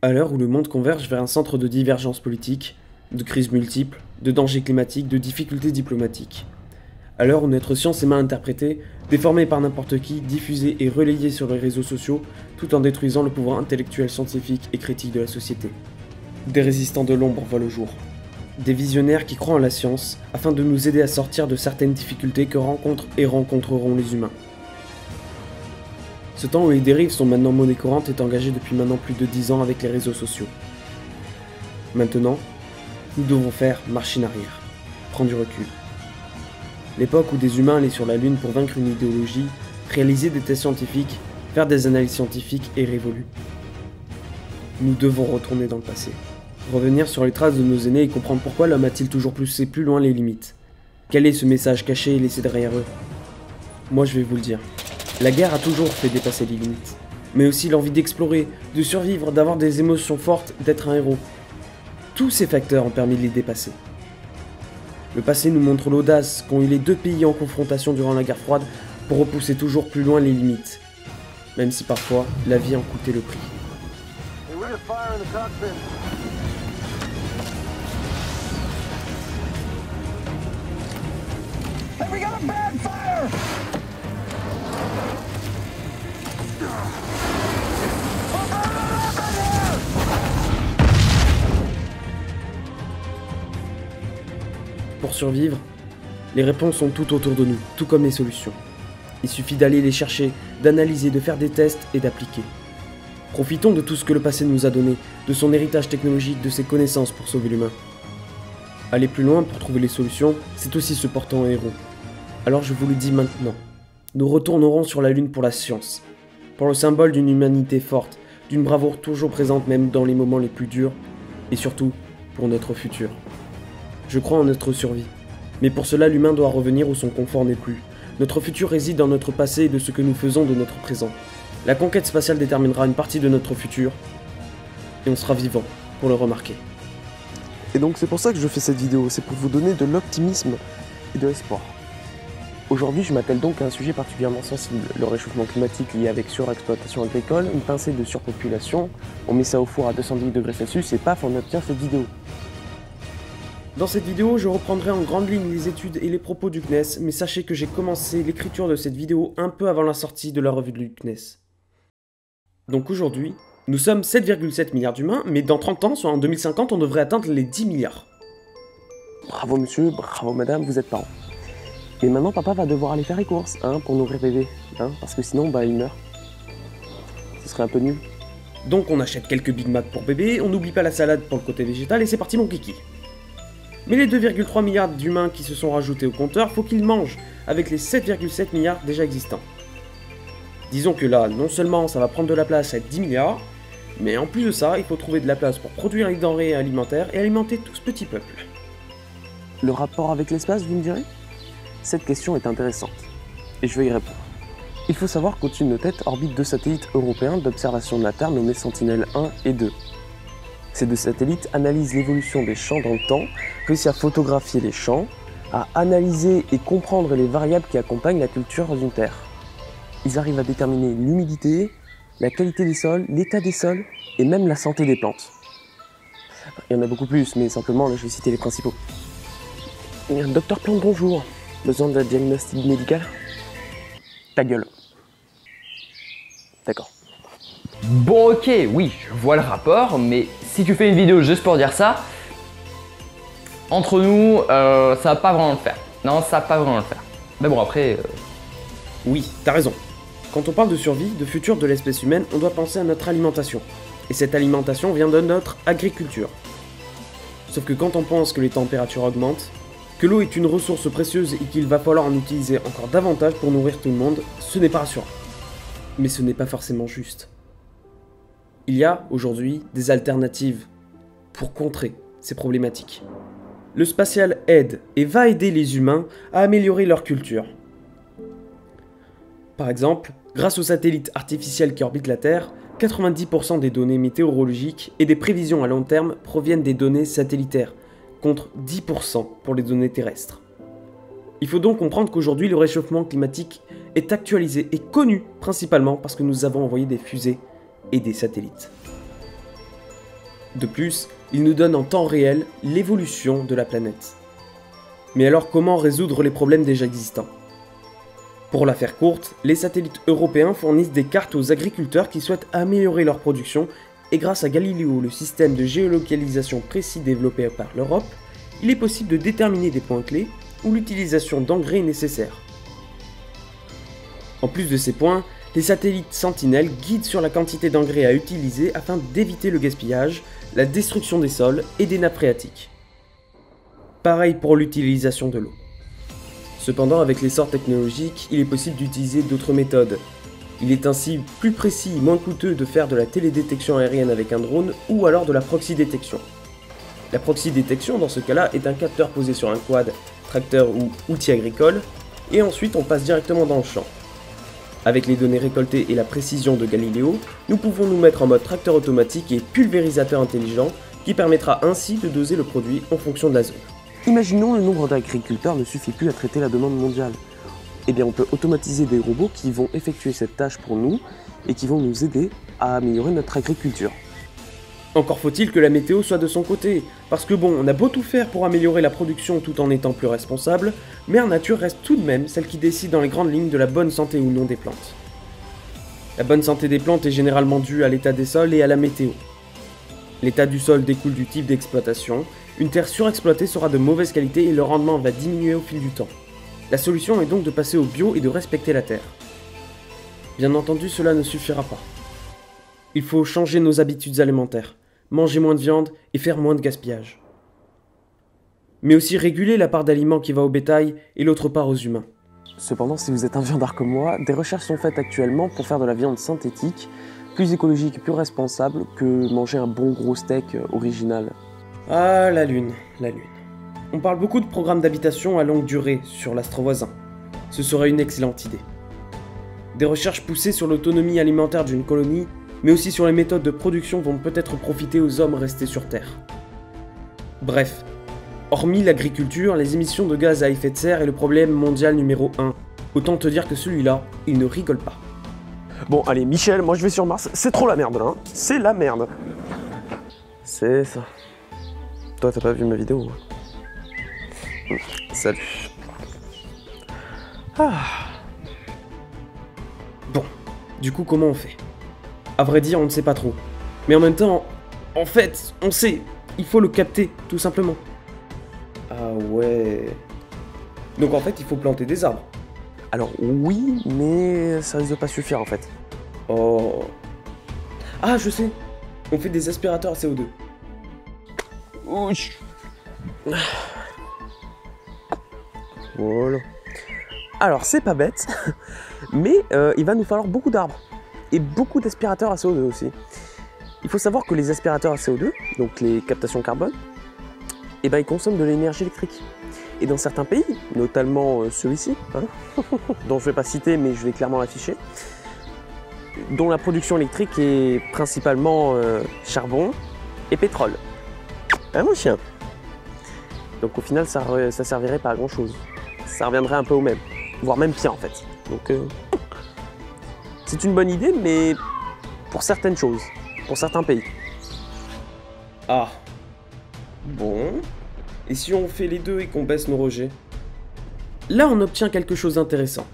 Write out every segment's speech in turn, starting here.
À l'heure où le monde converge vers un centre de divergence politique, de crises multiples, de dangers climatiques, de difficultés diplomatiques. À l'heure où notre science est mal interprétée, déformée par n'importe qui, diffusée et relayée sur les réseaux sociaux, tout en détruisant le pouvoir intellectuel, scientifique et critique de la société. Des résistants de l'ombre voient le jour. Des visionnaires qui croient en la science, afin de nous aider à sortir de certaines difficultés que rencontrent et rencontreront les humains. Ce temps où les dérives sont maintenant monnaie courante est engagé depuis maintenant plus de 10 ans avec les réseaux sociaux. Maintenant, nous devons faire machine arrière, prendre du recul. L'époque où des humains allaient sur la Lune pour vaincre une idéologie, réaliser des tests scientifiques, faire des analyses scientifiques est révolue. Nous devons retourner dans le passé, revenir sur les traces de nos aînés et comprendre pourquoi l'homme a-t-il toujours poussé plus loin les limites. Quel est ce message caché et laissé derrière eux? Moi je vais vous le dire. La guerre a toujours fait dépasser les limites, mais aussi l'envie d'explorer, de survivre, d'avoir des émotions fortes, d'être un héros. Tous ces facteurs ont permis de les dépasser. Le passé nous montre l'audace qu'ont eu les deux pays en confrontation durant la guerre froide pour repousser toujours plus loin les limites, même si parfois la vie en coûtait le prix. Pour survivre, les réponses sont tout autour de nous, tout comme les solutions. Il suffit d'aller les chercher, d'analyser, de faire des tests et d'appliquer. Profitons de tout ce que le passé nous a donné, de son héritage technologique, de ses connaissances pour sauver l'humain. Aller plus loin pour trouver les solutions, c'est aussi se porter en héros. Alors je vous le dis maintenant, nous retournerons sur la Lune pour la science, pour le symbole d'une humanité forte, d'une bravoure toujours présente même dans les moments les plus durs, et surtout pour notre futur. Je crois en notre survie, mais pour cela l'humain doit revenir où son confort n'est plus. Notre futur réside dans notre passé et de ce que nous faisons de notre présent. La conquête spatiale déterminera une partie de notre futur, et on sera vivant pour le remarquer. Et donc c'est pour ça que je fais cette vidéo, c'est pour vous donner de l'optimisme et de l'espoir. Aujourd'hui je m'attelle donc à un sujet particulièrement sensible, le réchauffement climatique lié avec surexploitation agricole, une pincée de surpopulation, on met ça au four à 210 degrés Celsius et paf on obtient cette vidéo. Dans cette vidéo, je reprendrai en grande ligne les études et les propos du CNES, mais sachez que j'ai commencé l'écriture de cette vidéo un peu avant la sortie de la revue du CNES. Donc aujourd'hui, nous sommes 7,7 milliards d'humains, mais dans 30 ans, soit en 2050, on devrait atteindre les 10 milliards. Bravo monsieur, bravo madame, vous êtes parents. Et maintenant papa va devoir aller faire les courses, hein, pour nourrir bébé, hein, parce que sinon bah il meurt. Ce serait un peu nul. Donc on achète quelques Big Mac pour bébé, on n'oublie pas la salade pour le côté végétal et c'est parti mon kiki. Mais les 2,3 milliards d'humains qui se sont rajoutés au compteur, faut qu'ils mangent, avec les 7,7 milliards déjà existants. Disons que là, non seulement ça va prendre de la place à 10 milliards, mais en plus de ça, il faut trouver de la place pour produire les denrées alimentaires et alimenter tout ce petit peuple. Le rapport avec l'espace, vous me direz? Cette question est intéressante, et je vais y répondre. Il faut savoir qu'au-dessus de nos têtes orbitent deux satellites européens d'observation de la Terre nommés Sentinelle-1 et 2. Ces deux satellites analysent l'évolution des champs dans le temps, réussissent à photographier les champs, à analyser et comprendre les variables qui accompagnent la culture d'une terre. Ils arrivent à déterminer l'humidité, la qualité des sols, l'état des sols et même la santé des plantes. Il y en a beaucoup plus, mais simplement là je vais citer les principaux. Docteur Plante, bonjour. Besoin d'un diagnostic médical? Ta gueule. D'accord. Bon ok, oui, je vois le rapport, mais si tu fais une vidéo juste pour dire ça, entre nous, ça va pas vraiment le faire. Non, ça va pas vraiment le faire. Mais bon après... Oui, t'as raison. Quand on parle de survie, de futur de l'espèce humaine, on doit penser à notre alimentation. Et cette alimentation vient de notre agriculture. Sauf que quand on pense que les températures augmentent, que l'eau est une ressource précieuse et qu'il va falloir en utiliser encore davantage pour nourrir tout le monde, ce n'est pas rassurant. Mais ce n'est pas forcément juste. Il y a aujourd'hui des alternatives pour contrer ces problématiques. Le spatial aide et va aider les humains à améliorer leur culture. Par exemple, grâce aux satellites artificiels qui orbitent la Terre, 90% des données météorologiques et des prévisions à long terme proviennent des données satellitaires, contre 10% pour les données terrestres. Il Il faut donc comprendre qu'aujourd'hui, le réchauffement climatique est actualisé et connu principalement parce que nous avons envoyé des fusées et des satellites. De plus, il nous donne en temps réel l'évolution de la planète. Mais alors comment résoudre les problèmes déjà existants? Pour la faire courte, les satellites européens fournissent des cartes aux agriculteurs qui souhaitent améliorer leur production et grâce à Galileo, le système de géolocalisation précis développé par l'Europe, il est possible de déterminer des points clés où l'utilisation d'engrais est nécessaire. En plus de ces points, les satellites Sentinelle guident sur la quantité d'engrais à utiliser afin d'éviter le gaspillage, la destruction des sols et des nappes phréatiques. Pareil pour l'utilisation de l'eau. Cependant, avec l'essor technologique, il est possible d'utiliser d'autres méthodes. Il est ainsi plus précis et moins coûteux de faire de la télédétection aérienne avec un drone ou alors de la proxy détection. La proxy détection dans ce cas-là est un capteur posé sur un quad, tracteur ou outil agricole, et ensuite on passe directement dans le champ. Avec les données récoltées et la précision de Galileo, nous pouvons nous mettre en mode tracteur automatique et pulvérisateur intelligent qui permettra ainsi de doser le produit en fonction de la zone. Imaginons le nombre d'agriculteurs ne suffit plus à traiter la demande mondiale. Eh bien on peut automatiser des robots qui vont effectuer cette tâche pour nous et qui vont nous aider à améliorer notre agriculture. Encore faut-il que la météo soit de son côté, parce que bon, on a beau tout faire pour améliorer la production tout en étant plus responsable, Mère Nature reste tout de même celle qui décide dans les grandes lignes de la bonne santé ou non des plantes. La bonne santé des plantes est généralement due à l'état des sols et à la météo. L'état du sol découle du type d'exploitation, une terre surexploitée sera de mauvaise qualité et le rendement va diminuer au fil du temps. La solution est donc de passer au bio et de respecter la terre. Bien entendu, cela ne suffira pas. Il faut changer nos habitudes alimentaires, manger moins de viande et faire moins de gaspillage. Mais aussi réguler la part d'aliments qui va au bétail et l'autre part aux humains. Cependant, si vous êtes un viandard comme moi, des recherches sont faites actuellement pour faire de la viande synthétique, plus écologique et plus responsable que manger un bon gros steak original. Ah, la Lune, la Lune. On parle beaucoup de programmes d'habitation à longue durée sur l'astre voisin. Ce serait une excellente idée. Des recherches poussées sur l'autonomie alimentaire d'une colonie, mais aussi sur les méthodes de production vont peut-être profiter aux hommes restés sur Terre. Bref, hormis l'agriculture, les émissions de gaz à effet de serre est le problème mondial numéro 1. Autant te dire que celui-là, il ne rigole pas. Bon, allez, Michel, moi je vais sur Mars. C'est trop la merde, là. Hein. C'est la merde. C'est ça. Toi, t'as pas vu ma vidéo? Salut. Ah. Bon, du coup, comment on fait? À vrai dire, on ne sait pas trop. Mais en même temps, en fait, on sait. Il faut le capter, tout simplement. Ah ouais... Donc en fait, il faut planter des arbres. Alors oui, mais ça risque de pas suffire en fait. Oh... Ah, je sais. On fait des aspirateurs à CO2. Voilà. Alors c'est pas bête, mais il va nous falloir beaucoup d'arbres. Et beaucoup d'aspirateurs à CO2 aussi. Il faut savoir que les aspirateurs à CO2, donc les captations carbone, eh ben, ils consomment de l'énergie électrique. Et dans certains pays, notamment celui-ci, hein, dont je ne vais pas citer mais je vais clairement l'afficher, dont la production électrique est principalement charbon et pétrole. Hein mon chien? Donc au final ça servirait pas à grand chose. Ça reviendrait un peu au même, voire même pire en fait. Donc c'est une bonne idée mais pour certaines choses, pour certains pays. Ah. Bon. Et si on fait les deux et qu'on baisse nos rejets? Là, on obtient quelque chose d'intéressant.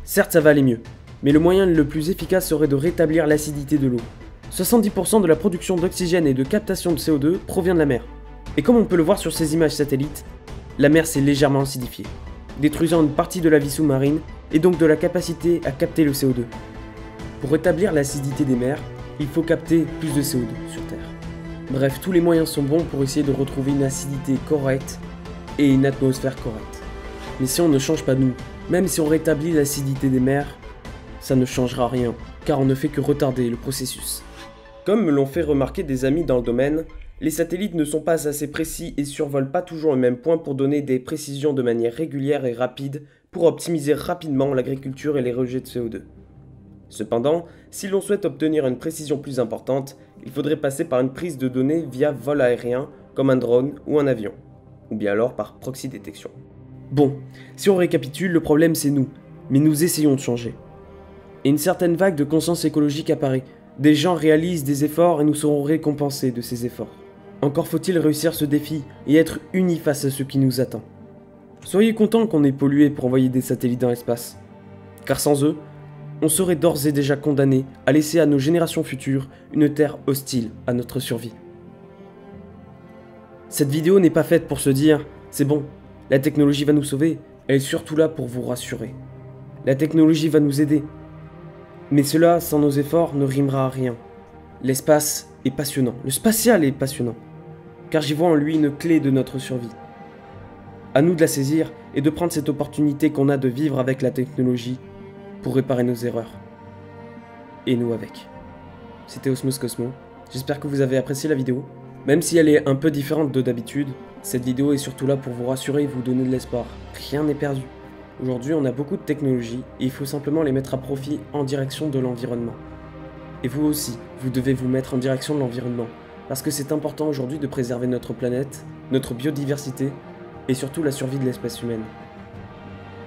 Certes, ça va aller mieux, mais le moyen le plus efficace serait de rétablir l'acidité de l'eau. 70% de la production d'oxygène et de captation de CO2 provient de la mer. Et comme on peut le voir sur ces images satellites, la mer s'est légèrement acidifiée, détruisant une partie de la vie sous-marine et donc de la capacité à capter le CO2. Pour rétablir l'acidité des mers, il faut capter plus de CO2 sur Terre. Bref, tous les moyens sont bons pour essayer de retrouver une acidité correcte et une atmosphère correcte. Mais si on ne change pas nous, même si on rétablit l'acidité des mers, ça ne changera rien, car on ne fait que retarder le processus. Comme me l'ont fait remarquer des amis dans le domaine, les satellites ne sont pas assez précis et survolent pas toujours le même point pour donner des précisions de manière régulière et rapide pour optimiser rapidement l'agriculture et les rejets de CO2. Cependant, si l'on souhaite obtenir une précision plus importante, il faudrait passer par une prise de données via vol aérien, comme un drone ou un avion, ou bien alors par proxy détection. Bon, si on récapitule, le problème c'est nous, mais nous essayons de changer. Et une certaine vague de conscience écologique apparaît. Des gens réalisent des efforts et nous serons récompensés de ces efforts. Encore faut-il réussir ce défi et être unis face à ce qui nous attend. Soyez contents qu'on ait pollué pour envoyer des satellites dans l'espace. Car sans eux, on serait d'ores et déjà condamnés à laisser à nos générations futures une terre hostile à notre survie. Cette vidéo n'est pas faite pour se dire « c'est bon, la technologie va nous sauver », elle est surtout là pour vous rassurer. La technologie va nous aider. Mais cela, sans nos efforts, ne rimera à rien. L'espace est passionnant, le spatial est passionnant, car j'y vois en lui une clé de notre survie. À nous de la saisir et de prendre cette opportunité qu'on a de vivre avec la technologie pour réparer nos erreurs. Et nous avec. C'était Osmos Cosmo, j'espère que vous avez apprécié la vidéo. Même si elle est un peu différente de d'habitude, cette vidéo est surtout là pour vous rassurer et vous donner de l'espoir. Rien n'est perdu. Aujourd'hui, on a beaucoup de technologies et il faut simplement les mettre à profit en direction de l'environnement. Et vous aussi, vous devez vous mettre en direction de l'environnement, parce que c'est important aujourd'hui de préserver notre planète, notre biodiversité et surtout la survie de l'espèce humaine.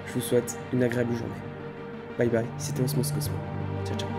Je vous souhaite une agréable journée. Bye bye, c'était Osmos Cosmo. Ciao ciao.